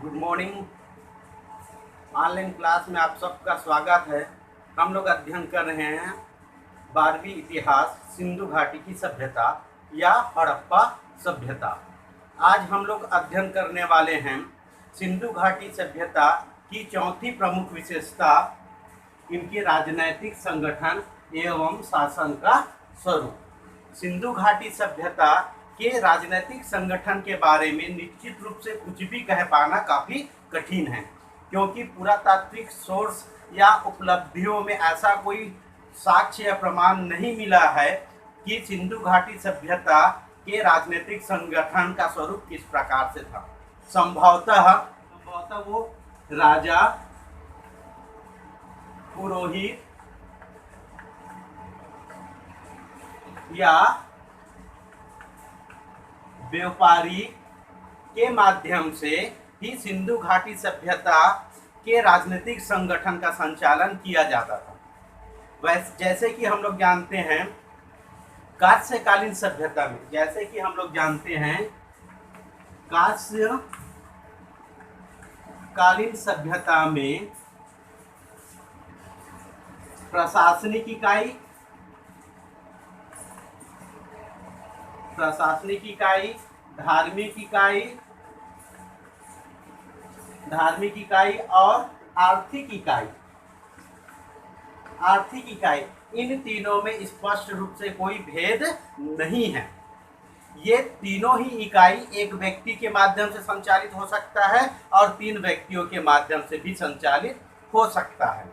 Good morning. Online class में आप सबका स्वागत है। हम लोग अध्ययन कर रहे हैं 12वीं इतिहास सिंधु घाटी की सभ्यता या हड़प्पा सभ्यता। आज हम लोग अध्ययन करने वाले हैं सिंधु घाटी सभ्यता की चौथी प्रमुख विशेषता, इनके राजनैतिक संगठन एवं शासन का स्वरूप। सिंधु घाटी सभ्यता के राजनीतिक संगठन के बारे में निश्चित रूप से कुछ भी कह पाना काफ़ी कठिन है, क्योंकि पुरातात्विक सोर्स या उपलब्धियों में ऐसा कोई साक्ष्य या प्रमाण नहीं मिला है कि सिंधु घाटी सभ्यता के राजनीतिक संगठन का स्वरूप किस प्रकार से था। संभवतः वो राजा, पुरोहित या व्यापारी के माध्यम से ही सिंधु घाटी सभ्यता के राजनीतिक संगठन का संचालन किया जाता था। वैसे जैसे कि हम लोग जानते हैं कांस्यकालीन सभ्यता में, कांस्यकालीन सभ्यता में प्रशासनिक इकाई, धार्मिक इकाई और आर्थिक इकाई, इन तीनों में स्पष्ट रूप से कोई भेद नहीं है। ये तीनों ही इकाई एक व्यक्ति के माध्यम से संचालित हो सकता है और 3 व्यक्तियों के माध्यम से भी संचालित हो सकता है।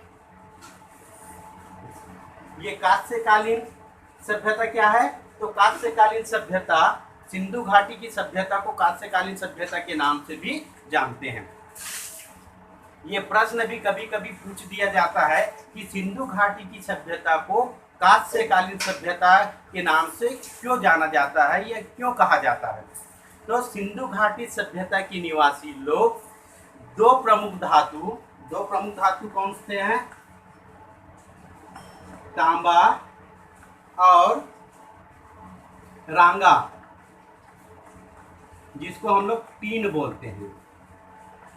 ये कांस्यकालीन सभ्यता क्या है? तो कांस्यकालीन सभ्यता, सिंधु घाटी की सभ्यता को कांस्यकालीन सभ्यता के नाम से भी जानते हैं। ये प्रश्न भी कभी कभी पूछ दिया जाता है कि सिंधु घाटी की सभ्यता को कांस्यकालीन सभ्यता के नाम से क्यों जाना जाता है या क्यों कहा जाता है। तो सिंधु घाटी सभ्यता के निवासी लोग दो प्रमुख धातु कौन से हैं? तांबा और रांगा, जिसको हम लोग टीन बोलते हैं।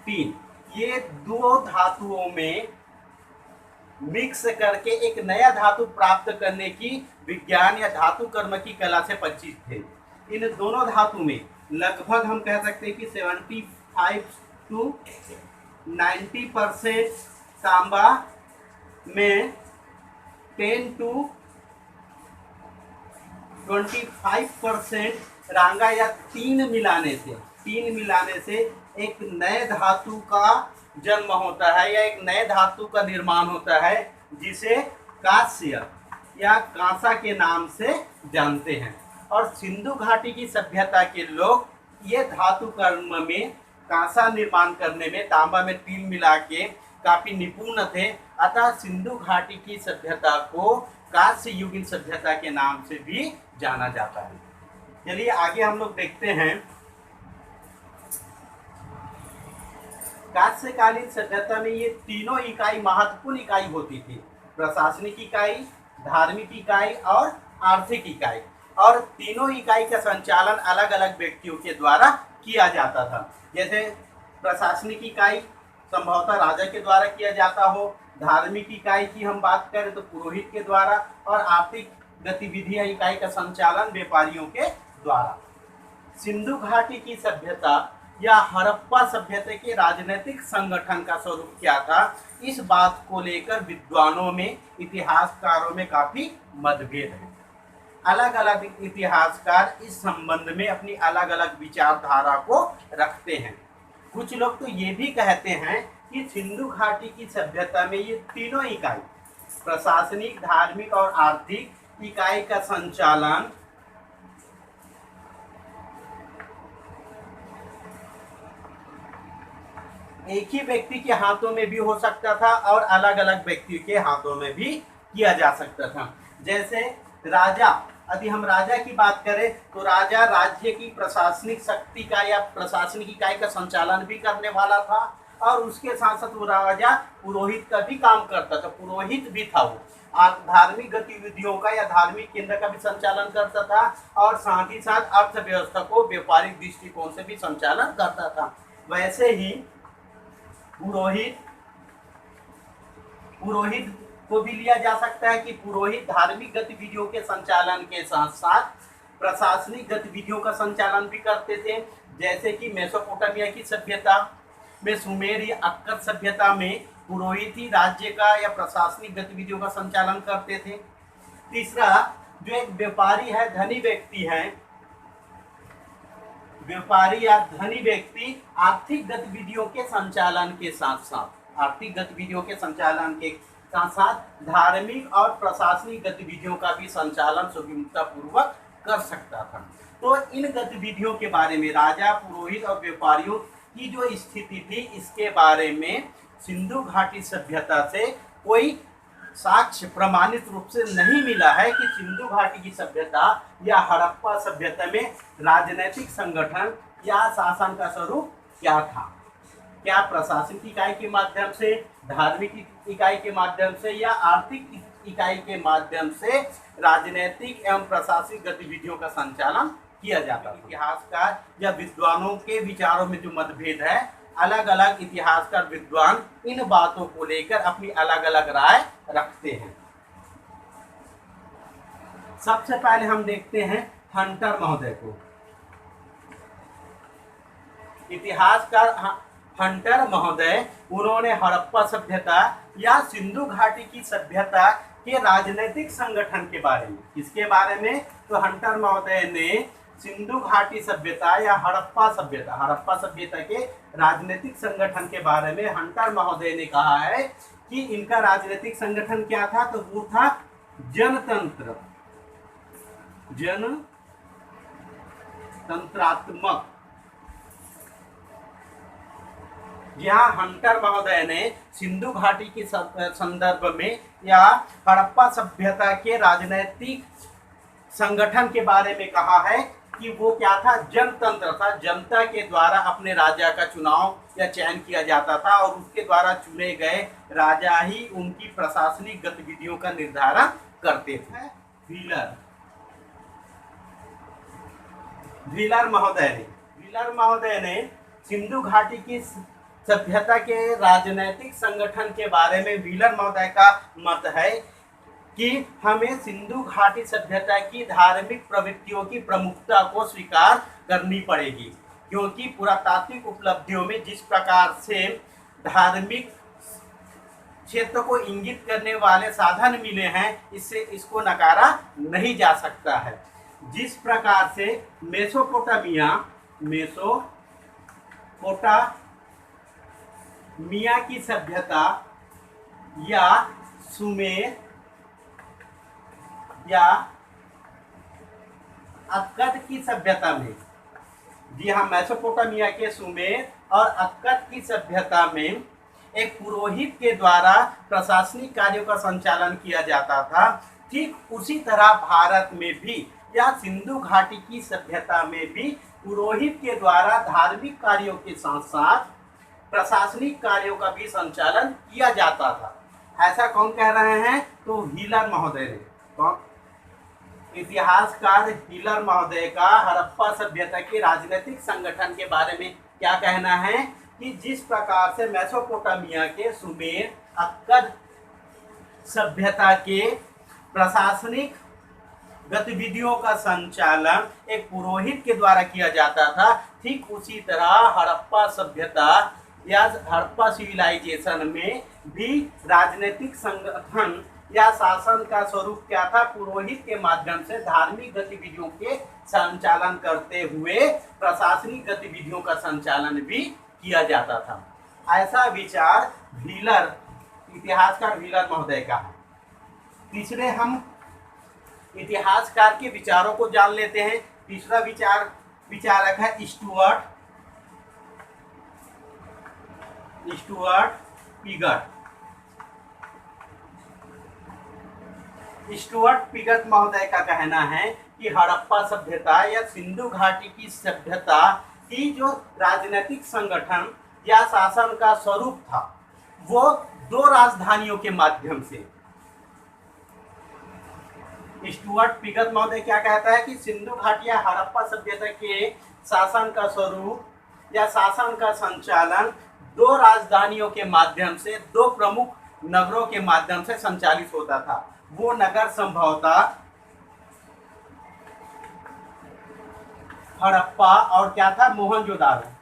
टीन, ये दो धातुओं में मिक्स करके एक नया धातु प्राप्त करने की विज्ञान या धातु कर्म की कला से परिचित थे। इन दोनों धातु में लगभग हम कह सकते हैं कि 75 to 90% तांबा में 10 to 25% रांगा या तीन मिलाने से एक नए धातु का जन्म होता है या एक नए धातु का निर्माण होता है, जिसे कांस्य या कांसा के नाम से जानते हैं। और सिंधु घाटी की सभ्यता के लोग ये धातु कर्म में, कांसा निर्माण करने में, तांबा में तीन मिला के काफी निपुण थे। अतः सिंधु घाटी की सभ्यता को कांस्य युगीन सभ्यता के नाम से भी जाना जाता है। चलिए आगे हम लोग देखते हैं। कांस्यकालीन सभ्यता में ये तीनों इकाई महत्वपूर्ण इकाई होती थी: प्रशासनिक इकाई, धार्मिक इकाई और आर्थिक इकाई। और तीनों इकाई का संचालन अलग अलग व्यक्तियों के द्वारा किया जाता था। जैसे प्रशासनिक इकाई संभवतः राजा के द्वारा किया जाता हो, धार्मिक इकाई की हम बात करें तो पुरोहित के द्वारा, और आर्थिक गतिविधियां इकाई का संचालन व्यापारियों के द्वारा। सिंधु घाटी की सभ्यता या हड़प्पा सभ्यता के राजनीतिक संगठन का स्वरूप क्या था, इस बात को लेकर विद्वानों में, इतिहासकारों में काफी मतभेद है। अलग अलग इतिहासकार इस संबंध में अपनी अलग अलग विचारधारा को रखते हैं। कुछ लोग तो ये भी कहते हैं कि सिंधु घाटी की सभ्यता में ये तीनों इकाई, प्रशासनिक, धार्मिक और आर्थिक इकाई का संचालन एक ही व्यक्ति के हाथों में भी हो सकता था और अलग अलग व्यक्तियों के हाथों में भी किया जा सकता था। जैसे राजा, यदि हम राजा की बात करें तो राजा राज्य की प्रशासनिक शक्ति का या प्रशासनिक इकाई का संचालन भी करने वाला था, और उसके साथ साथ वो राजा पुरोहित का भी काम करता था, पुरोहित भी था वो। धार्मिक गतिविधियों का या धार्मिक केंद्र का भी संचालन करता था, और साथ ही साथ अर्थव्यवस्था को व्यापारिक दृष्टिकोण से भी संचालन करता था। वैसे ही पुरोहित, पुरोहित को भी लिया जा सकता है कि पुरोहित धार्मिक गतिविधियों के संचालन के साथ साथ प्रशासनिक गतिविधियों का संचालन भी करते थे। जैसे कि मेसोपोटामिया की सभ्यता में, सुमेर या अक्कद सभ्यता में पुरोहित ही राज्य का या प्रशासनिक गतिविधियों का संचालन करते थे। तीसरा, जो एक व्यापारी है, धनी व्यक्ति है, व्यापारी या धनी व्यक्ति आर्थिक गतिविधियों के संचालन के साथ साथ, आर्थिक गतिविधियों के संचालन के साथ साथ धार्मिक और प्रशासनिक गतिविधियों का भी संचालन सुगमता पूर्वक कर सकता था। तो इन गतिविधियों के बारे में, राजा, पुरोहित और व्यापारियों की जो स्थिति थी, इसके बारे में सिंधु घाटी सभ्यता से कोई साक्ष्य प्रमाणित रूप से नहीं मिला है कि सिंधु घाटी की सभ्यता या हड़प्पा सभ्यता में राजनीतिक संगठन या शासन का स्वरूप क्या था। क्या प्रशासनिक इकाई के माध्यम से, धार्मिक इकाई के माध्यम से या आर्थिक इकाई के माध्यम से राजनीतिक एवं प्रशासनिक गतिविधियों का संचालन किया जाता है। इतिहासकार या विद्वानों के विचारों में जो मतभेद है, अलग अलग इतिहासकार विद्वान इन बातों को लेकर अपनी अलग अलग राय रखते हैं। सबसे पहले हम देखते हैं हंटर महोदय को। इतिहासकार हंटर महोदय, उन्होंने हड़प्पा सभ्यता या सिंधु घाटी की सभ्यता के राजनीतिक संगठन के बारे में, किसके बारे में, तो हंटर महोदय ने सिंधु घाटी सभ्यता या हड़प्पा सभ्यता के राजनीतिक संगठन के बारे में हंटर महोदय ने कहा है कि इनका राजनीतिक संगठन क्या था, तो वो था जनतंत्र, जनतंत्रात्मक। यहाँ हंटर महोदय ने सिंधु घाटी के संदर्भ में या हड़प्पा सभ्यता के राजनीतिक संगठन के बारे में कहा है कि वो क्या था, जनतंत्र था। जनता के द्वारा अपने राजा का चुनाव या चयन किया जाता था और उसके द्वारा चुने गए राजा ही उनकी प्रशासनिक गतिविधियों का निर्धारण करते थे। व्हीलर महोदय ने सिंधु घाटी की सभ्यता के राजनीतिक संगठन के बारे में व्हीलर महोदय का मत है कि हमें सिंधु घाटी सभ्यता की धार्मिक प्रवृत्तियों की प्रमुखता को स्वीकार करनी पड़ेगी, क्योंकि पुरातात्विक उपलब्धियों में जिस प्रकार से धार्मिक क्षेत्र को इंगित करने वाले साधन मिले हैं, इससे इसको नकारा नहीं जा सकता है। जिस प्रकार से मेसोपोटामिया की सभ्यता या सुमेर या अक्कद की सभ्यता में, जी हाँ, मेसोपोटामिया के सुमेर और अक्कद की सभ्यता में एक पुरोहित के द्वारा प्रशासनिक कार्यों का संचालन किया जाता था, ठीक उसी तरह भारत में भी या सिंधु घाटी की सभ्यता में भी पुरोहित के द्वारा धार्मिक कार्यों के साथ साथ प्रशासनिक कार्यों का भी संचालन किया जाता था। ऐसा कौन कह रहे हैं, तो व्हीलर महोदय ने। कौन? इतिहासकार व्हीलर महोदय का हड़प्पा सभ्यता के राजनीतिक संगठन के बारे में क्या कहना है कि जिस प्रकार से मेसोपोटामिया के सुमेर अक्कद सभ्यता के प्रशासनिक गतिविधियों का संचालन एक पुरोहित के द्वारा किया जाता था, ठीक उसी तरह हड़प्पा सभ्यता या हड़प्पा सिविलाइजेशन में भी राजनीतिक संगठन या शासन का स्वरूप क्या था, पुरोहित के माध्यम से धार्मिक गतिविधियों के संचालन करते हुए प्रशासनिक गतिविधियों का संचालन भी किया जाता था। ऐसा विचार इतिहासकार व्हीलर महोदय का है। तीसरे हम इतिहासकार के विचारों को जान लेते हैं। तीसरा विचारक है स्टुअर्ट पिगट महोदय का कहना है कि हड़प्पा सभ्यता या सिंधु घाटी की सभ्यता की जो राजनीतिक संगठन या शासन का स्वरूप था, वो दो राजधानियों के माध्यम से। स्टुअर्ट पिगट महोदय क्या कहता है कि सिंधु घाटी या हड़प्पा सभ्यता के शासन का स्वरूप या शासन का संचालन दो राजधानियों के माध्यम से, दो प्रमुख नगरों के माध्यम से संचालित होता था। वो नगर संभवतः हड़प्पा और क्या था, मोहनजोदारो।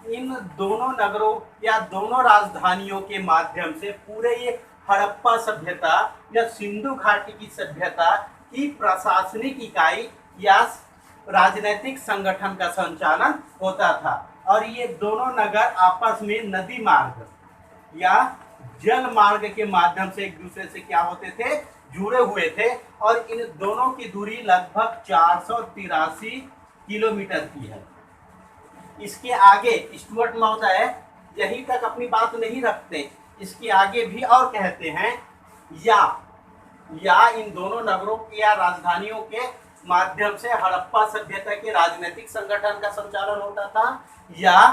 इन दोनों नगरों या दोनों राजधानियों के माध्यम से पूरे ये हड़प्पा सभ्यता या सिंधु घाटी की सभ्यता की प्रशासनिक इकाई या राजनीतिक संगठन का संचालन होता था। और ये दोनों नगर आपस में नदी मार्ग या जल मार्ग के माध्यम से एक दूसरे से क्या होते थे, जुड़े हुए थे। और इन दोनों की दूरी लगभग 483 किलोमीटर की है। इसके आगे स्टुअर्ट महोदय यहीं तक अपनी बात नहीं रखते, इसके आगे भी और कहते हैं या इन दोनों नगरों की या राजधानियों के माध्यम से हड़प्पा सभ्यता के राजनीतिक संगठन का संचालन होता था, या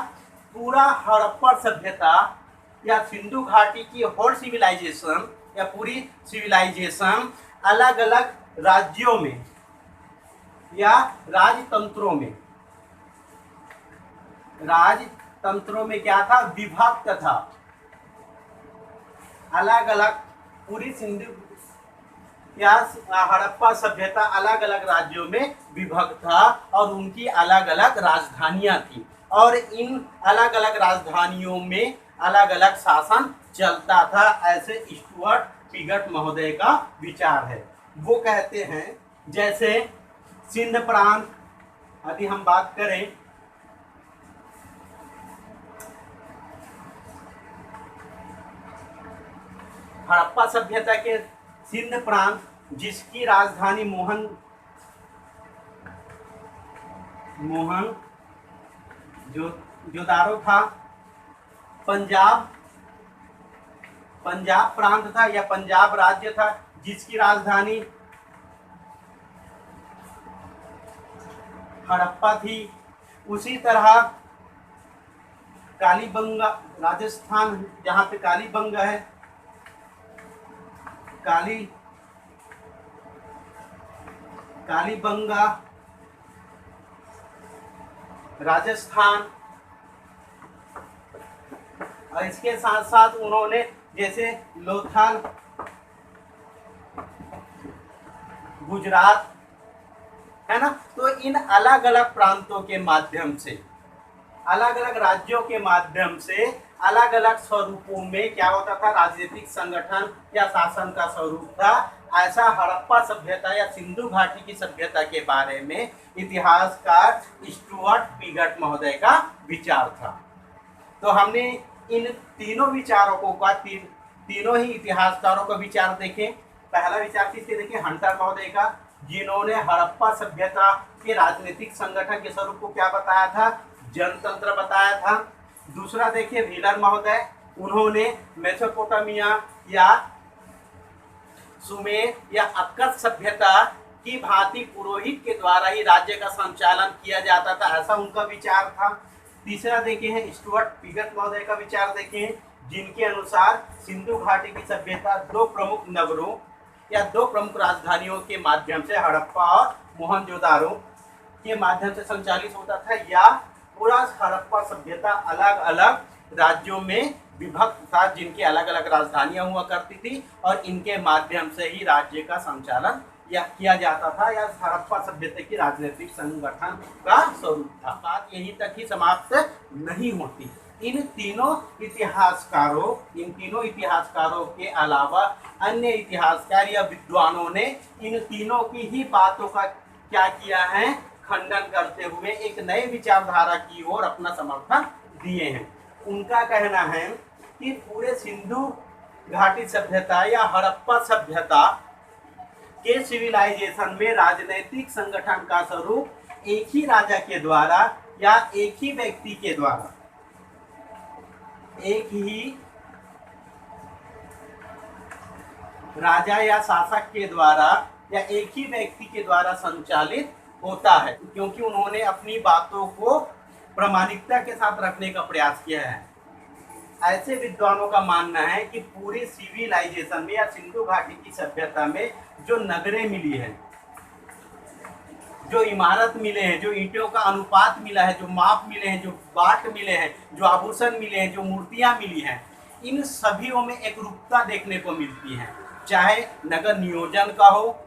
पूरा हड़प्पा सभ्यता या सिंधु घाटी की होल सिविलाइजेशन या पूरी सिविलाइजेशन अलग अलग राज्यों में या राजतंत्रों में क्या था, विभक्त था। अलग अलग पूरी सिंधु या हड़प्पा सभ्यता अलग अलग राज्यों में विभक्त था और उनकी अलग अलग राजधानियां थी। और इन अलग अलग राजधानियों में अलग अलग शासन चलता था। ऐसे स्टुअर्ट पिगट महोदय का विचार है। वो कहते हैं जैसे सिंध प्रांत, अभी हम बात करें हड़प्पा सभ्यता के सिंध प्रांत जिसकी राजधानी जोदारो था, पंजाब प्रांत था या पंजाब राज्य था जिसकी राजधानी हड़प्पा थी। उसी तरह कालीबंगा, राजस्थान जहाँ पे कालीबंगा है, कालीबंगा राजस्थान। और इसके साथ साथ उन्होंने जैसे लोथल गुजरात है ना, तो इन अलग अलग प्रांतों के माध्यम से, अलग अलग राज्यों के माध्यम से अलग अलग स्वरूपों में क्या होता था, राजनीतिक संगठन या शासन का स्वरूप था। ऐसा हड़प्पा सभ्यता या सिंधु घाटी की सभ्यता के बारे में इतिहासकार स्टुअर्ट पिगट महोदय का विचार था। तो हमने इन तीनों विचारकों का तीनों ही इतिहासकारों का विचार देखें। पहला विचार किसके देखें, हंटर महोदय का, जिन्होंने हड़प्पा सभ्यता के राजनीतिक संगठन के स्वरूप को क्या बताया था, जनतंत्र बताया था। दूसरा देखिए व्हीलर महोदय, उन्होंने मेसोपोटामिया या सुमेर या अक्कद सभ्यता की भांति पुरोहित के द्वारा ही राज्य का संचालन किया जाता था, ऐसा उनका विचार था। तीसरा देखे हैं स्टुअर्ट पिगट महोदय का विचार देखें, जिनके अनुसार सिंधु घाटी की सभ्यता दो प्रमुख नगरों या दो प्रमुख राजधानियों के माध्यम से हड़प्पा और मोहनजोदारो के माध्यम से संचालित होता था, या पूरा हड़प्पा सभ्यता अलग अलग राज्यों में विभक्त था जिनकी अलग अलग राजधानियां हुआ करती थी और इनके माध्यम से ही राज्य का संचालन या किया जाता था, या हड़प्पा सभ्यता की राजनीतिक संगठन का स्वरूप था। बात यहीं तक ही समाप्त नहीं होती। इन तीनों इतिहासकारों के अलावा अन्य इतिहासकार या विद्वानों ने इन तीनों की ही बातों का क्या किया है, खंडन करते हुए एक नए विचारधारा की ओर अपना समर्थन दिए हैं। उनका कहना है कि पूरे सिंधु घाटी सभ्यता या हड़प्पा सभ्यता के सिविलाइजेशन में राजनीतिक संगठन का स्वरूप एक ही राजा के द्वारा या एक ही व्यक्ति के द्वारा, एक ही राजा या शासक के द्वारा या एक ही व्यक्ति के द्वारा संचालित होता है, क्योंकि उन्होंने अपनी बातों को प्रामाणिकता के साथ रखने का प्रयास किया है। ऐसे विद्वानों का मानना है कि पूरी सिविलाइजेशन में या सिंधु घाटी की सभ्यता में जो नगरें मिली हैं, जो इमारत मिले हैं, जो ईंटों का अनुपात मिला है, जो माप मिले हैं, जो बाट मिले हैं, जो आभूषण मिले हैं, जो मूर्तियां मिली हैं, इन सभीों में एक रूपता देखने को मिलती है। चाहे नगर नियोजन का हो,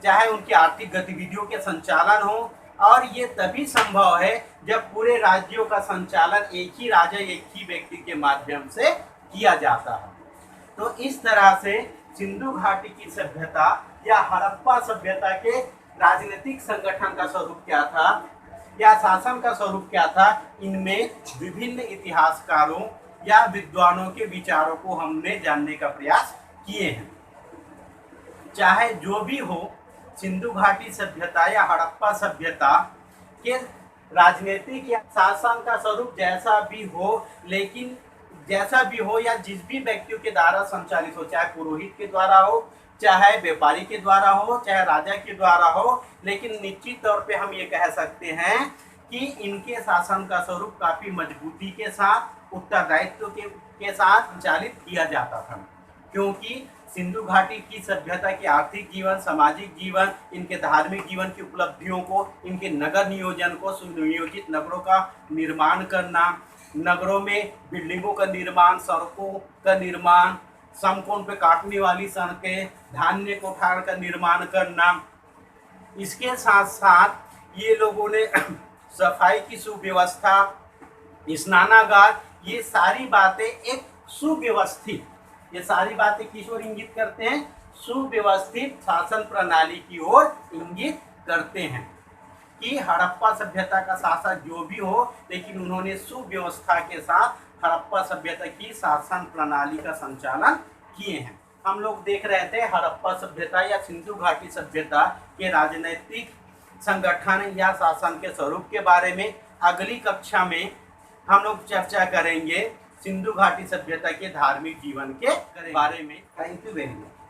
चाहे उनकी आर्थिक गतिविधियों के संचालन हो, और ये तभी संभव है जब पूरे राज्यों का संचालन एक ही राजा, एक ही व्यक्ति के माध्यम से किया जाता है। तो इस तरह से सिंधु घाटी की सभ्यता या हड़प्पा सभ्यता के राजनीतिक संगठन का स्वरूप क्या था या शासन का स्वरूप क्या था, इनमें विभिन्न इतिहासकारों या विद्वानों के विचारों को हमने जानने का प्रयास किए हैं। चाहे जो भी हो, सिंधु घाटी सभ्यता या हड़प्पा सभ्यता के राजनीतिक या शासन का स्वरूप जैसा भी हो, लेकिन जैसा भी हो या जिस भी व्यक्तियों के द्वारा संचालित हो, चाहे पुरोहित के द्वारा हो, चाहे व्यापारी के द्वारा हो, चाहे राजा के द्वारा हो, लेकिन निश्चित तौर पे हम ये कह सकते हैं कि इनके शासन का स्वरूप काफी मजबूती के साथ, उत्तरदायित्व के साथ संचालित किया जाता था। क्योंकि सिंधु घाटी की सभ्यता के आर्थिक जीवन, सामाजिक जीवन, इनके धार्मिक जीवन की उपलब्धियों को, इनके नगर नियोजन को, सुनियोजित नगरों का निर्माण करना, नगरों में बिल्डिंगों का निर्माण, सड़कों का निर्माण, समकोण पे काटने वाली सड़कें, धान्य कोठार का निर्माण करना, इसके साथ साथ ये लोगों ने सफाई की सुव्यवस्था, स्नानागार, ये सारी बातें एक सुव्यवस्थित, ये सारी बातें किस ओर इंगित करते हैं? सुव्यवस्थित शासन प्रणाली की ओर इंगित करते हैं कि हड़प्पा सभ्यता का शासन जो भी हो, लेकिन उन्होंने सुव्यवस्था के साथ हड़प्पा सभ्यता की शासन प्रणाली का संचालन किए हैं। हम लोग देख रहे थे हड़प्पा सभ्यता या सिंधु घाटी सभ्यता के राजनीतिक संगठन या शासन के स्वरूप के बारे में। अगली कक्षा में हम लोग चर्चा करेंगे सिंधु घाटी सभ्यता के धार्मिक जीवन के बारे में। Thank you very much.